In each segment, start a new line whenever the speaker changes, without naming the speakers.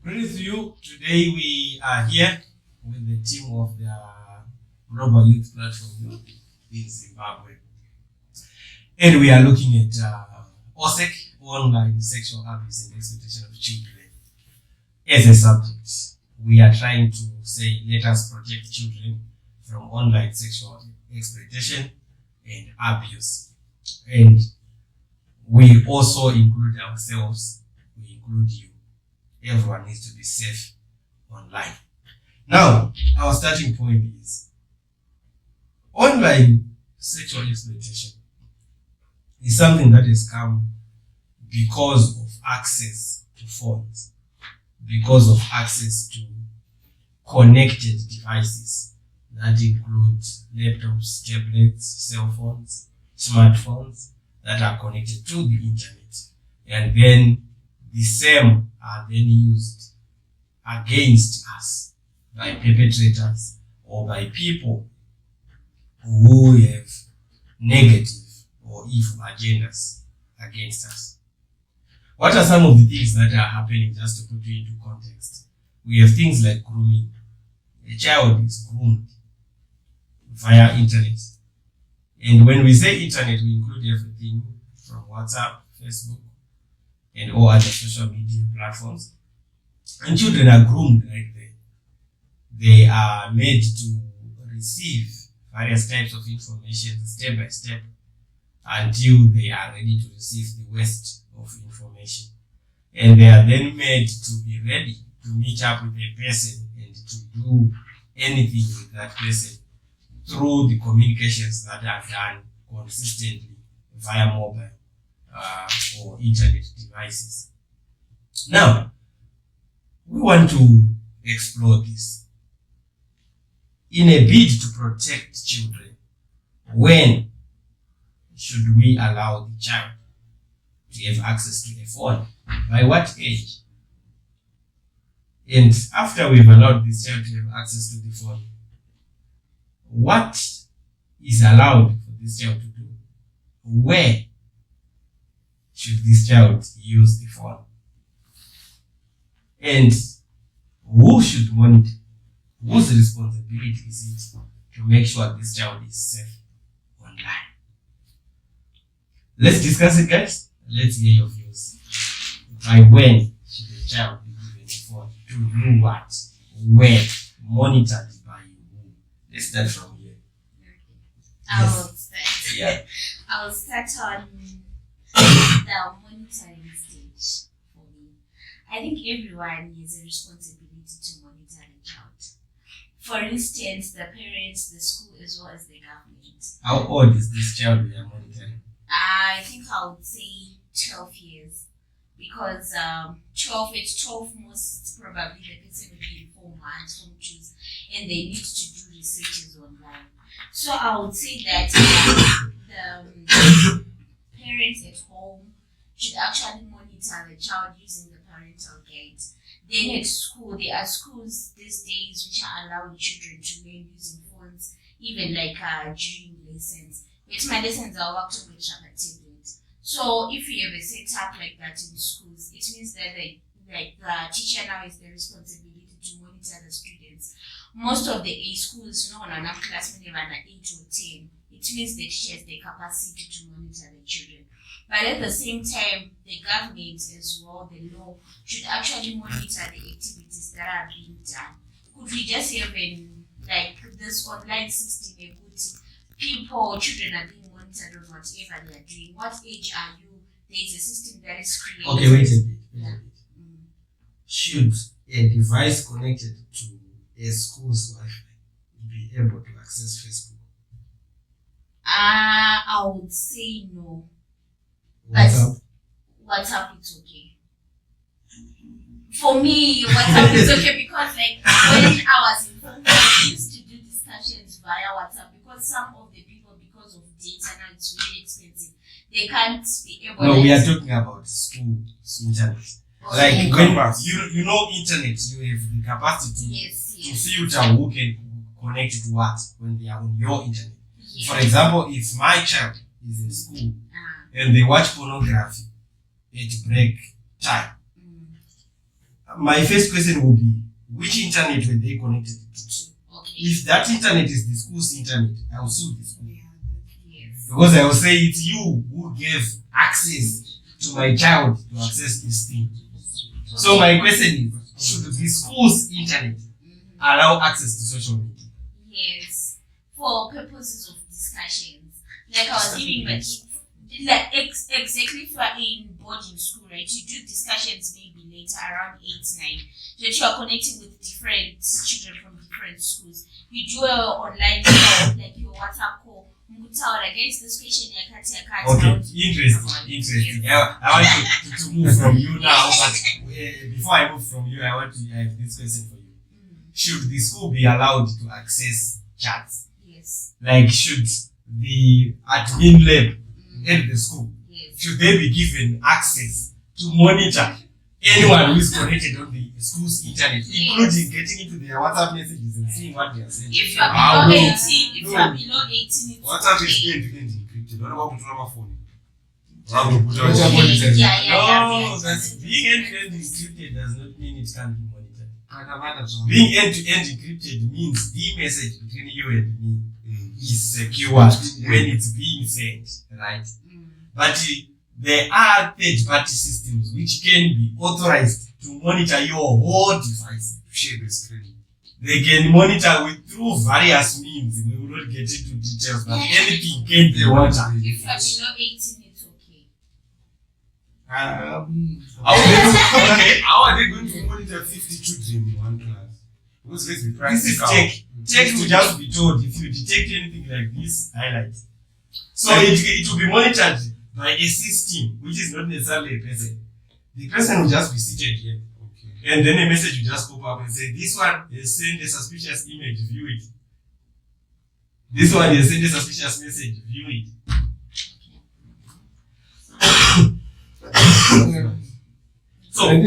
Greetings to you. Today we are here with the team of the Global Youth Platform in Zimbabwe. And we are looking at OSEC, online sexual abuse and exploitation of children, as a subject. We are trying to say, let us protect children from online sexual exploitation and abuse. And we also include ourselves, we include you. Everyone needs to be safe online. Now, our starting point is online sexual exploitation is something that has come because of access to phones, because of access to connected devices that include laptops, tablets, cell phones, smartphones that are connected to the internet. And then the same are then used against us by perpetrators or by people who have negative or evil agendas against us. What are some of the things that are happening, just to put you into context? We have things like grooming. A child is groomed via internet. And when we say internet, we include everything from WhatsApp, Facebook, and all other social media platforms. And children are groomed right there. They are made to receive various types of information step by step until they are ready to receive the worst of information. And they are then made to be ready to meet up with a person and to do anything with that person through the communications that are done consistently via mobile or internet devices. Now, we want to explore this. In a bid to protect children, when should we allow the child to have access to a phone? By what age? And after we've allowed this child to have access to the phone, what is allowed for this child to do? Where should this child use the phone? And who should monitor? Whose responsibility is it to make sure this child is safe online? Let's discuss it, guys. Let's hear your views. By when should a child be given a phone? To do what? Where? Monitored by who? Let's start from here.
I will start.
Yeah.
I will start on the monitoring stage for me. I think everyone has a responsibility to monitor the child. For instance, the parents, the school, as well as the government.
How old is this child we are monitoring?
I think I would say 12 years. Because 12 most probably the person will be in 4 months from choose, and they need to do researches online. So I would say that the parents at home should actually monitor the child using the parental guide. Then at school, there are schools these days which are allowing children to learn using phones, even like during lessons. But my lessons are worked with a tablet. So if you have a setup like that in schools, it means that the teacher now has the responsibility to monitor the students. Most of the A schools, on a class when they are 8 or 10, it means the teacher has the capacity to monitor the children. But at the same time, the government as well, the law, should actually monitor the activities that are being done. Could we just have this online system, a good people, children are being monitored on whatever they are doing? What age are you? There is a system that is created.
Okay, wait a bit. Should a device connected to a school's Wi-Fi be able to access Facebook?
I would say no.
WhatsApp?
WhatsApp is okay. For me, WhatsApp is okay because when I was in phone, I used to do discussions via WhatsApp because some of the people, because of data now, it's really expensive. They can't be able.
No, we are talking about school internet.
Okay.
Like when you know internet, you have the capacity
Yes.
to filter who can connect to what when they are on your internet.
Yes.
For example, if my child is in school and they watch pornography at break time, my first question will be, which internet were they connected to?
Okay.
If that internet is the school's internet, I will sue the school.
Yes.
Because I will say it's you who gave access to my child to access this thing. So my question is, should the school's internet allow access to social media?
Yes. For purposes of discussions. Like I was giving exactly if you are in boarding school, right? You do discussions maybe later around 8, 9. That you are connecting with different children from different schools. You do an online call, like your WhatsApp call. Against this question,
okay, interesting. I want to move from you now, but before I move from you, I have this question for you. Should the school be allowed to access chats?
Yes.
Like, should the admin lab at the school, should they be given access to monitor anyone who is connected on the school's internet, including getting into their WhatsApp messages and seeing what they are saying?
If you are below 18, it's
WhatsApp
okay.
is end-to-end encrypted. What about putting on my phone?
No, that's being end-to-end encrypted does not mean it can't be monitored. Being end-to-end encrypted means the message between you and me is secure when it's being sent, right? But there are third-party systems which can be authorized to monitor your whole device.
Share the screen.
They can monitor through various means. We will not get into details, but anything can be monitored.
If you are below 18, it's okay.
How are they going to monitor 50 children in one class? Because let's be
This is
practical.
tech. Tech will just be told if you detect anything like this, highlight. So it will be monitored by a system, which is not necessarily a person. The person will just be seated here.
Okay.
And then a message will just pop up and say, this one has sent a suspicious image, view it. This one has sent a suspicious message, view it. So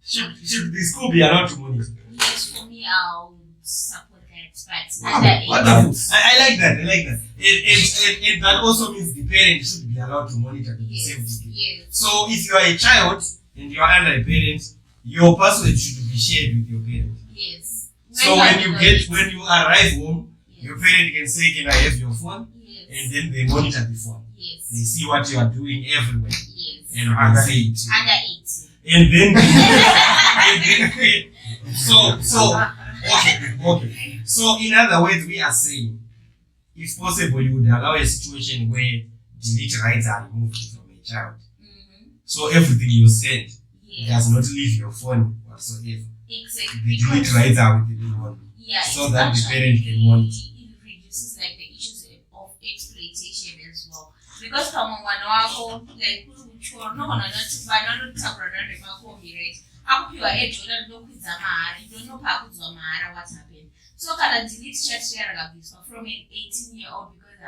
should the school be allowed to monitor?
Yes, for me, I would support that. But under 18.
Wonderful. I like that. And that also means the parent should be allowed to monitor to the same degree.
Yes.
So if you are a child and you are under a parent, your password should be shared with your parent.
Yes.
So when you arrive home, your parent can say, can I have your phone?
Yes.
And then they monitor the phone.
Yes.
They see what you are doing everywhere.
Yes.
And you can say it.
Under 18.
And then, okay. So in other words, we are saying, if possible, you would allow a situation where delete rights are removed from a child. So everything you send does not leave your phone whatsoever.
Exactly.
The delete rights are with the phone.
Yeah,
so that the parent can monitor.
It reduces like the issues of exploitation as well. Because someone like right? Akupiwa edge ndokwidza mahara, you don't know pakudzwa mahara what's happened. So kana delete chat yaragabviswa from an 18-year-old because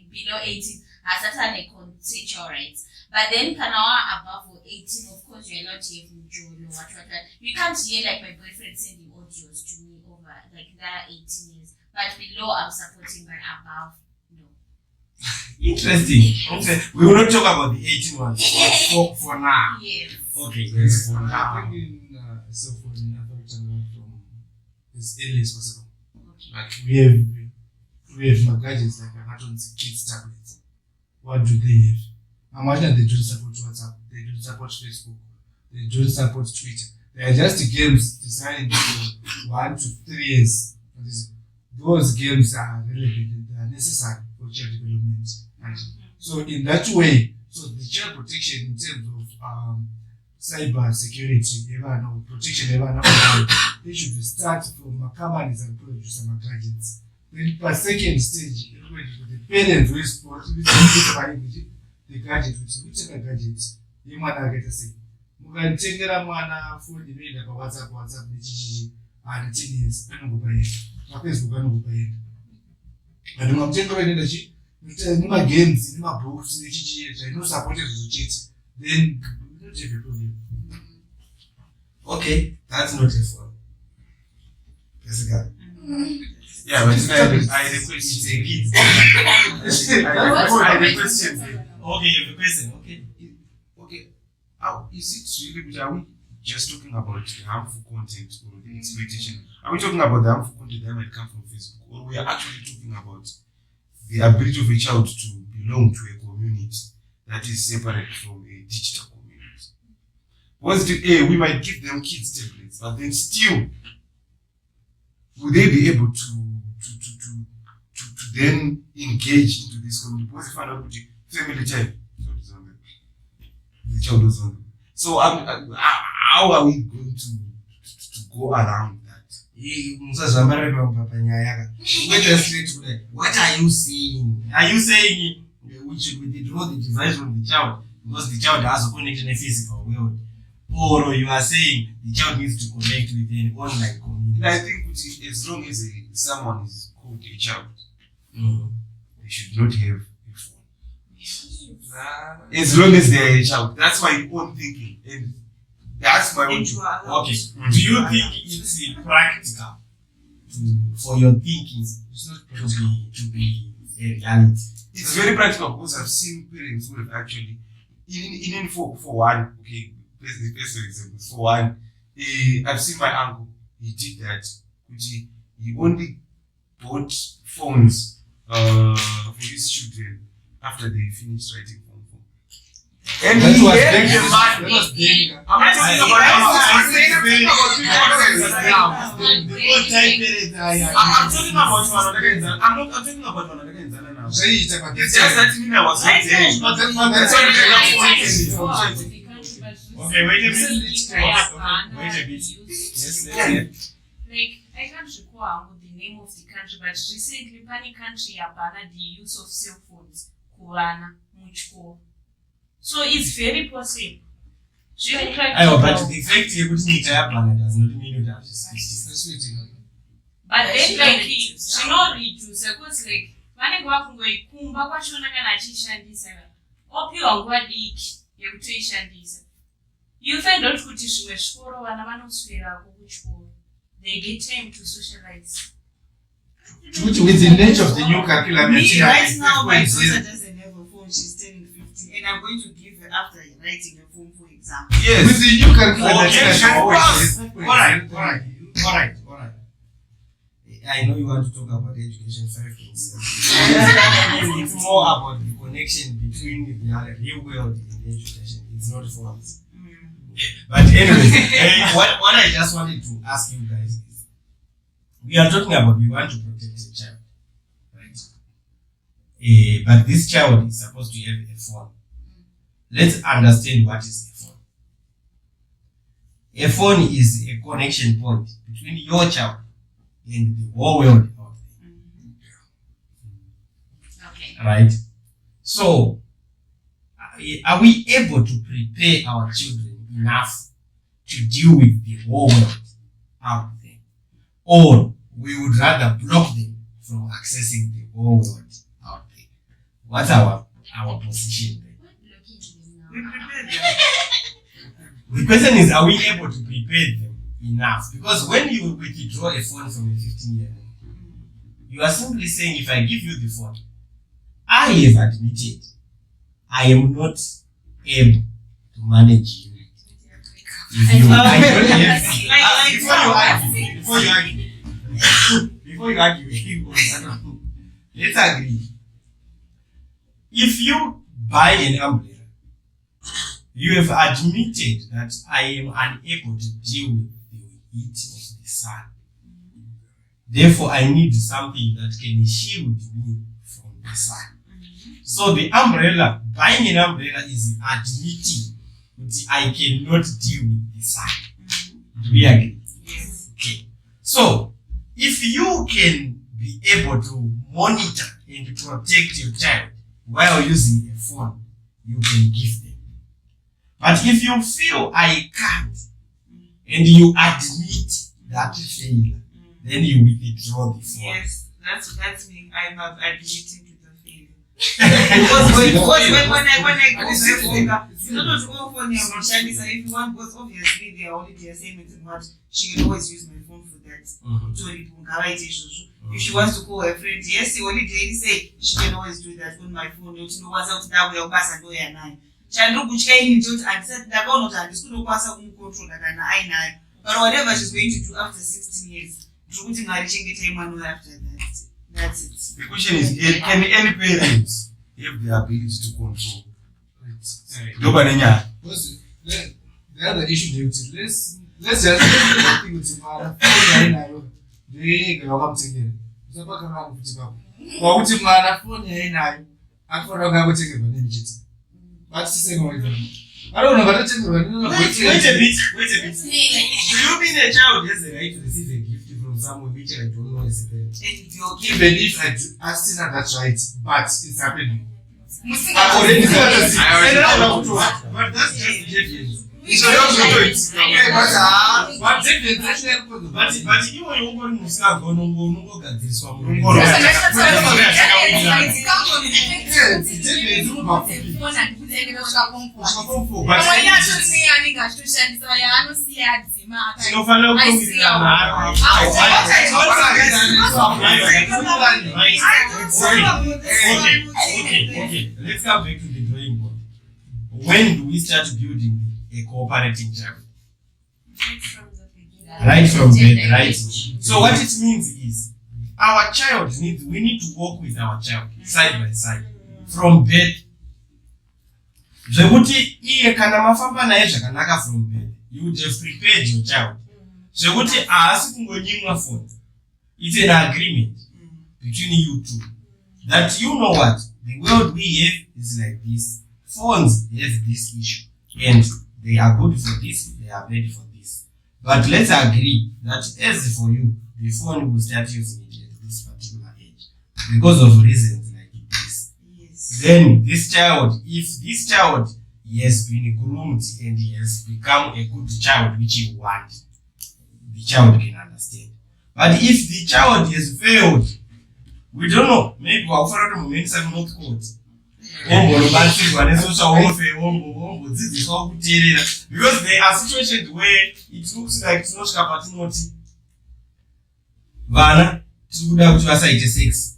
below 18 has certain consensual rights. But then kana above 18, of course you're allowed to have enjoy what. You can't hear like my boyfriend sending audios to me over like that 18 years. But below I'm supporting, but above no.
Interesting. We will not talk about the 18 ones for now.
Yes.
Okay, yes, for
I'm
now.
thinking cell phone from as early as possible.
Okay.
Like we have my gadgets like kids tablets. What do they have? How much they don't support WhatsApp, they don't support Facebook, they don't support Twitter. They are just games designed for 1 to 3 years. Those games are relevant, they are necessary for child development. And so in that way, so the child protection in terms of cyber security, protection, they should start from companies and produce some gadgets. Then per second stage, the parents will support the gadget, whichever gadget, you might not get to see. You can take a man phone email about WhatsApp, and 10 years, and go buy it. Facebook and go buy it. And I'm taking the games, my books, I know supported to cheat, then we don't have a problem.
Okay, that's not a phone. Basically.
Yeah, but
I request it's a kid.
I request
Okay, you have a question. Okay.
Okay. How is it really good? Are we
just talking about the harmful content or the exploitation? Are we talking about the harmful content that might come from Facebook, or we are actually talking about the ability of a child to belong to a community that is separate from a digital community? Positive, we might give them kids tablets, but then still, will they be able to then engage into this community? Because if I know family time, the child was on them. So how are we going to go around that?
What are you saying? Are you saying we should withdraw the device from the child because the child has a connection in a physical world? Or you are saying the child needs to connect with an online community?
I think as long as someone is called a child, they should not have a phone. As long as they are a child. That's my own thinking. And that's my own thinking.
Okay. Do you think it's practical for your thinking to be a reality?
It's very practical because I've seen parents who have actually, even for one, okay, best example, for one, I've seen my uncle, he did that. He only bought phones for his children after they finished writing form 4. And
That
he
was
had
dangerous.
the money.
That was dangerous.
I'm not talking about
I'm talking about one now.
Zvaita kwa
It's just that I was not there.
Okay, wait a minute. Wait a bit. Yes,
Like, I can't recall the name of the country, but recently, Pani country banned the use of cell phones, Kurana, Muchko. So it's very possible. Really practical.
But the fact you put it does not mean you have just
But then, like, reduce, because, like, vanenge vakungoikumba kwachona kana achishandisa opiwa nguva diki yekutoishandisa. You find out kuti zvimwe zvikoro vana vanoswerako kuchikoro. They get time to socialize.
with the nature of the new curriculum.
Me, right now, my daughter doesn't have a phone. She's turning 15, and I'm going to give her after writing a phone for exam.
Yes.
With the new curriculum,
Alright. I know you want to talk about education 5.7. It's more about the connection between the real world and education. It's not phones. But anyway, what I just wanted to ask you guys is, we are talking about we want to protect the child, right? But this child is supposed to have a phone. Let's understand what is a phone. A phone is a connection point between your child and the whole world out there.
Okay.
Right? So, are we able to prepare our children enough to deal with the whole world out there? Or we would rather block them from accessing the whole world out there? What's our position there?
We prepare them.
The question is, are we able to prepare them enough? Because when you withdraw a phone from a 15-year-old, you are simply saying, if I give you the phone, I have admitted I am not able to manage you. Before you argue, let's agree. If you buy an umbrella, you have admitted that I am unable to deal with the heat of the sun. Therefore, I need something that can shield me from the sun. So the umbrella, buying an umbrella is admitting that I cannot deal with the sun. Do we agree?
Yes.
Okay. So, if you can be able to monitor and protect your child while using a phone, you can give them. But if you feel I can't, and you admit that failure, then you withdraw the phone.
Yes, that's me. I'm admitting to the failure. Because when I go there, it's not to go for me. I'm not Chinese. If you want, because obviously there are already assignments and what she can always use my phone for that. If she wants to call her friend, yes, the only day say she can always do that on my phone. You know what's out that way, chandiri kutya ini ndoti handisati ndakaona kuti handisi kutokwanisa kumukontrola kana ainayo, but whatever she's going to do after 16 years ndiri kuti mwari chengetai mwana uyo after that. That's it.
The question is, can any parent have the ability to control? Nobody knows.
Because the other issue there is let's just think with mwana phone yainayo ndege wakamutengera usapaka kana kuti baba wakuti mwana phone yainayo akufana kungotengerwa nemichiti but sisengoita I don't know what to tell you.
Wait a bit. Do you mean a child has the right to receive a gift from someone which I don't know is a parent?
Even if I still have that right, but it's happening.
But that's just deviance. But iwe yongori musikago nongogadziriswa tinofanira Okay, let's come back to the drawing board. When do we start building a cooperating child? Right from birth, right? So what it means is our child we need to work with our child side by side from birth. Zvekuti iye kana mafamba naye zvakanaka from birth, you would have prepared your child. Zvekuti haasi kungonyimwa phone. It's an agreement between you two that you know what the world we have is like this. Phones have this issue and they are good for this, they are bad for this. But let's agree that as for you, the phone will start using it at this particular age because of reasons like this.
Yes.
Then this child, if this child has been groomed and he has become a good child which you want, the child can understand. But if the child has failed, we don't know, maybe we'll follow the moment of not court. Because there are situations where it looks like it's not capatinoti. Vana, tikuda kuti vasaite sex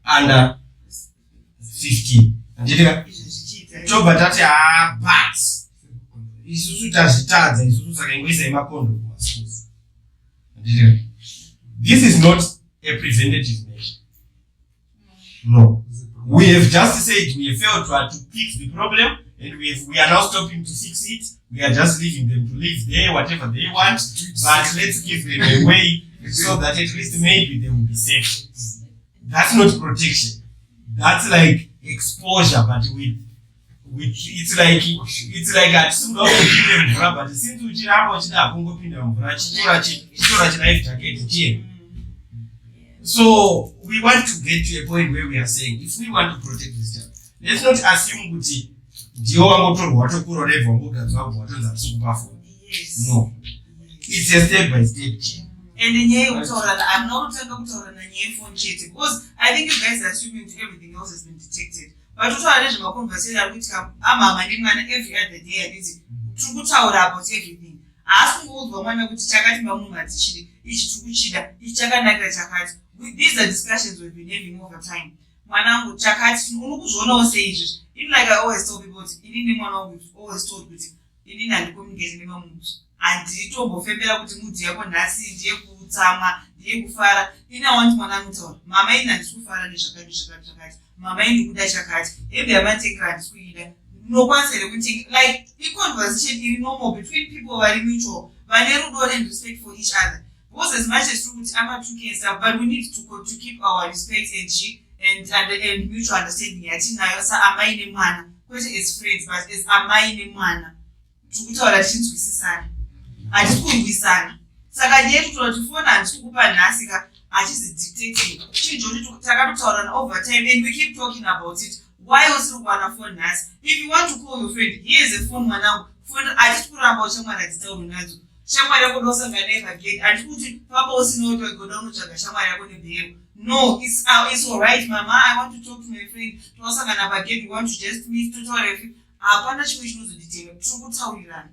under 15. Chobva tati but isusu tazvitadza isusu saka ingoisai makondo kumaschools. This is not a preventative measure. No. We have just said we have failed to fix the problem and we are now stopping to fix it. We are just leaving them to live there, whatever they want, but let's give them a way so that at least maybe they will be safe. That's not protection. That's like exposure, but with it's like a mvura, but since uchiramba uchida kungopinda mvura chitora life jacket chie. So we want to get to a point where we are saying if we want to protect this child, let's not assume kuti ndiyo wangotorwa watokura revha wangogadzwa watonza kusukupa phone. No, it's a step by step change.
And nyaya yekutaura I'm not kutanga kutaura nanyaya yefone chete because I think you guys are assuming everything else has been detected. But kutaura nezvemaconversation ari kuitika amama nemwana every other day anditi tiri kutaura about everything. Haasi kungoudwa mwana kuti chakati mamunhu hatichidi, ichi tiri kuchida, ichi chakanakira chakati. These are discussions we've been having over time. Mwanangu chakati unokuzvionawo seizvozvi. Even like I always tell people kuti inini mwana wangu always told kuti inini handicommunicate nemamunhu. Handitombofembera kuti mudhi yako nhasi ndiye kutsamwa, ndiye kufara. Ini I want mwana mutaura. Mama ini handisi kufara nezvakati zvakati. Mama ini kuda chakati. Maybe amatekera handisi kuida. Unokwanisa here kuti like i-conversation iri normal between people vari mutual. Vane rudo and respect for each other. Because as much as true amatunke and stuff, but we need to keep our respect and mutual understanding. Yatinayo sa amai nemwana. Kwete as friends, but as amai nemwana. Tukutaura tinzwisisana. Hatisikurwisana. Saka ndiye kutaura kuti phone handikukupa nhasi ka hachizidictating. Chinhu kuti takatotaurana over time and we keep talking about it. Why usiri kuwana phone nhasi? If you want to call your friend, here is a phone mwanangu. Phone hatikuramba uchamwari hadzitauri nadzo. Shamwari yako ndosangana naye pagate. Handikuti papa usinotogoda unotsvaga shamwari yako nebhero. No, it's alright, mama. I want to talk to my friend. Tosangana pagate. We want to just meet to talk. Hapana chimwe chinozodetera. Tiri kutaurirana.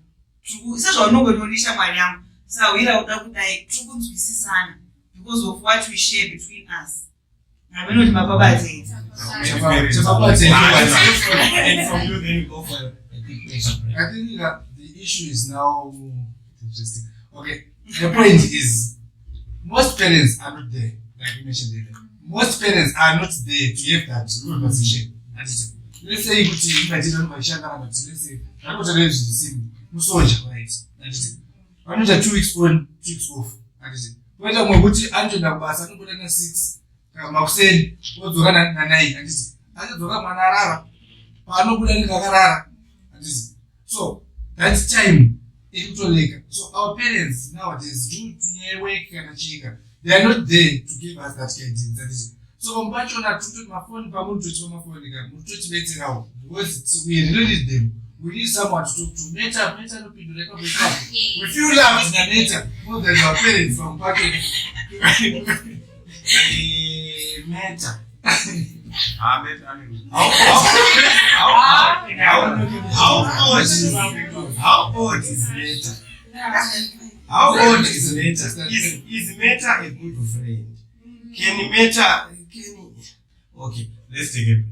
Sezvaunongotori shamwari yangu. Sawira uda kudai tiri kunzwisisana because of what we share between us. Hameno kuti mapapazi.
And from you, then you go for a quick question.
I think that the issue is now interesting. Okay, the point is, most parents are not there, like you mentioned earlier. Most parents are not there to have that conversation. Let's say let's say right? 2 weeks on, 2 weeks off. Whether Moguti Angela Bass and put 6 Maxen or Zorana Nanai and this. I said Manara, Panobulan Gagarara. So that's time. So our parents nowadays do wake and chica. They are not there to give us that guidance. So I'm back on that to my phone, Pamun to my phone again. We touch better now because we really need them. We need someone to talk to. Nature no people like we feel love in the nature more than our parents from back in nature.
How old is Meta? How old is Meta? Is Meta a good friend? Can Meta? Okay, let's take it.